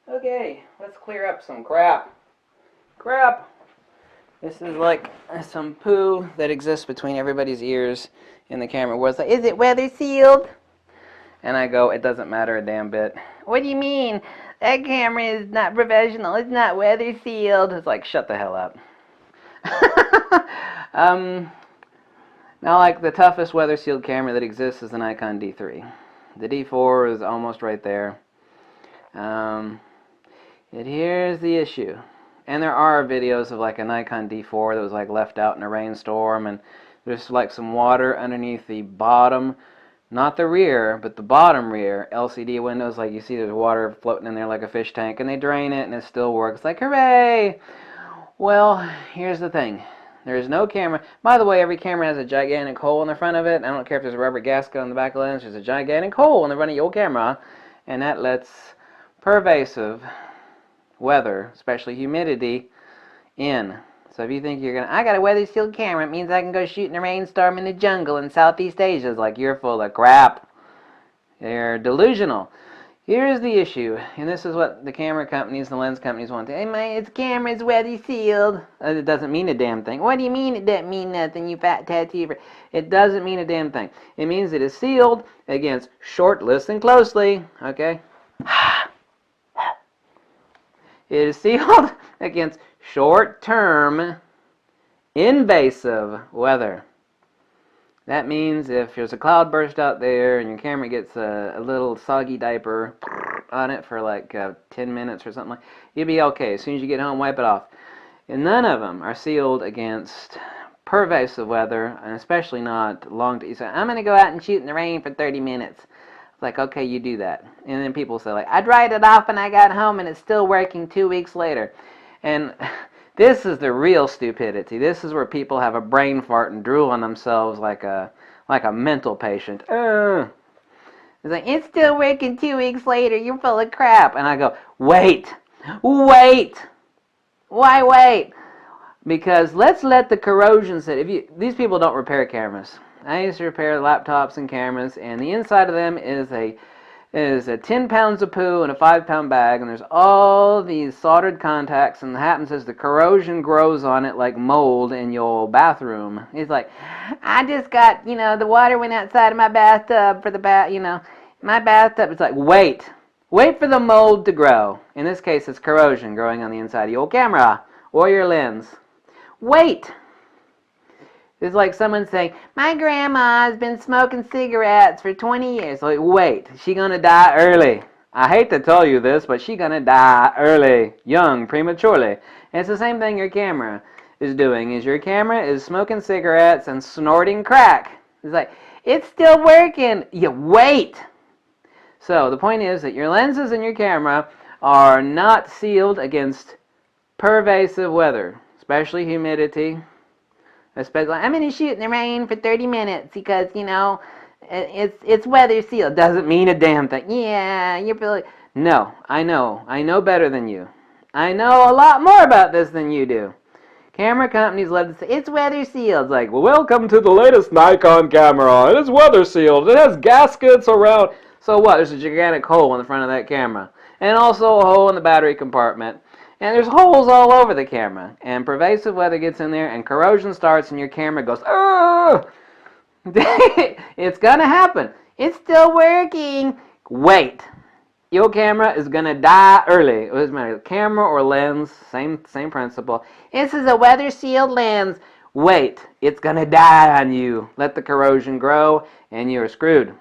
Okay, let's clear up some crap. Crap! This is like some poo that exists between everybody's ears in the camera. Where it's like, is it weather sealed? And I go, it doesn't matter a damn bit. What do you mean? That camera is not professional. It's not weather sealed. It's like, shut the hell up. Now, like the toughest weather sealed camera that exists is the Nikon D3. The D4 is almost right there. Here's the issue. And there are videos of like a Nikon D4 that was like left out in a rainstorm, and there's like some water underneath the bottom, not the rear, but the bottom rear LCD windows. Like you see there's water floating in there like a fish tank, and they drain it and it still works. Like, hooray! Well, here's the thing. There is no camera. By the way, every camera has a gigantic hole in the front of it. I don't care if there's a rubber gasket on the back of the lens. There's a gigantic hole in the front of your camera, and that lets pervasive weather, especially humidity, in. So if you think I got a weather sealed camera, it means I can go shoot in a rainstorm in the jungle in Southeast Asia. It's like, you're full of crap. You're delusional. Here's the issue, and this is what the camera companies and the lens companies want to. Hey, it's camera's weather sealed. It doesn't mean a damn thing. What do you mean it doesn't mean nothing, you fat tattoo? It doesn't mean a damn thing. It means it is sealed against listen closely, okay? It is sealed against short-term invasive weather. That means if there's a cloud burst out there and your camera gets a little soggy diaper on it for like 10 minutes or something, you'll be okay. As soon as you get home, wipe it off. And none of them are sealed against pervasive weather, and especially not long. You say, I'm going to go out and shoot in the rain for 30 minutes. Like, okay, you do that. And then people say, like, I dried it off and I got home and it's still working 2 weeks later. And this is the real stupidity. This is where people have a brain fart and drool on themselves like a mental patient. It's like, it's still working 2 weeks later. You're full of crap. And I go, wait. Why wait? Because let's let the corrosion sit. These people don't repair cameras. I used to repair laptops and cameras, and the inside of them is a 10 pounds of poo in a 5-pound bag, and there's all these soldered contacts, and what happens is the corrosion grows on it like mold in your bathroom. It's like, I just got, the water went outside of my bathtub for the my bathtub. It's like, wait for the mold to grow. In this case, it's corrosion growing on the inside of your camera or your lens. Wait. It's like someone saying, my grandma's been smoking cigarettes for 20 years. Like, wait, she gonna die early. I hate to tell you this, but she gonna die early, young, prematurely. And it's the same thing your camera is doing, is your camera is smoking cigarettes and snorting crack. It's like, it's still working. You wait. So the point is that your lenses and your camera are not sealed against pervasive weather, especially humidity. Especially, I'm going to shoot in the rain for 30 minutes because, it's weather sealed. Doesn't mean a damn thing. Yeah, you're feeling... No, I know better than you. I know a lot more about this than you do. Camera companies love to say, it's weather sealed. It's like, well, welcome to the latest Nikon camera. It is weather sealed. It has gaskets around. So what? There's a gigantic hole in the front of that camera. And also a hole in the battery compartment. And there's holes all over the camera. And pervasive weather gets in there and corrosion starts and your camera goes, oh! It's going to happen. It's still working. Wait. Your camera is going to die early. It doesn't matter, camera or lens, same principle. This is a weather sealed lens. Wait. It's going to die on you. Let the corrosion grow and you're screwed.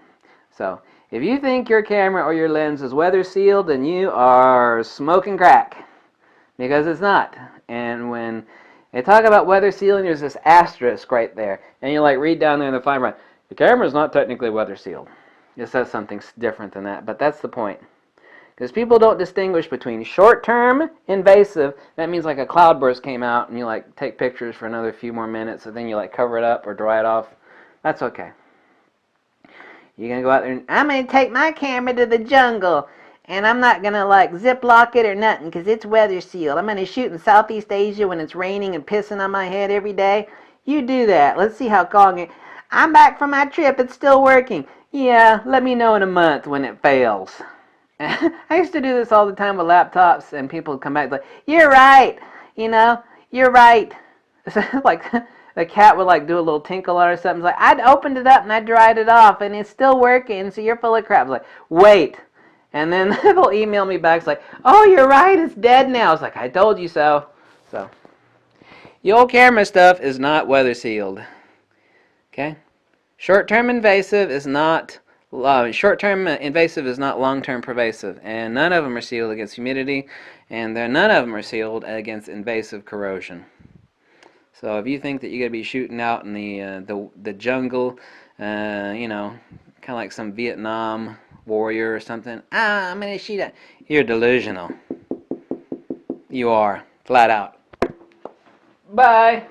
So, if you think your camera or your lens is weather sealed, then you are smoking crack. Because it's not. And when they talk about weather sealing, there's this asterisk right there. And you read down there in the fine print. The camera is not technically weather sealed. It says something different than that. But that's the point. Because people don't distinguish between short-term invasive. That means like a cloudburst came out and you take pictures for another few more minutes. And then you cover it up or dry it off. That's okay. You're going to go out there and I'm going to take my camera to the jungle. And I'm not going to ziplock it or nothing because it's weather sealed. I'm going to shoot in Southeast Asia when it's raining and pissing on my head every day. You do that. Let's see how long it... I'm back from my trip. It's still working. Yeah, let me know in a month when it fails. I used to do this all the time with laptops, and people would come back like, "You're right, you know, you're right." Like the cat would like do a little tinkle or something. It's like I'd opened it up and I dried it off, and it's still working. So you're full of crap. I was like, wait, and then they'll email me back. It's like, "Oh, you're right, it's dead now." It's like, I told you so. So the old camera stuff is not weather sealed. Okay, short-term invasive is not. Short-term invasive is not long-term pervasive, and none of them are sealed against humidity, and none of them are sealed against invasive corrosion. So if you think that you're gonna be shooting out in the jungle, you know, kind of like some Vietnam warrior or something, I'm gonna shoot at. You're delusional. You are flat out. Bye.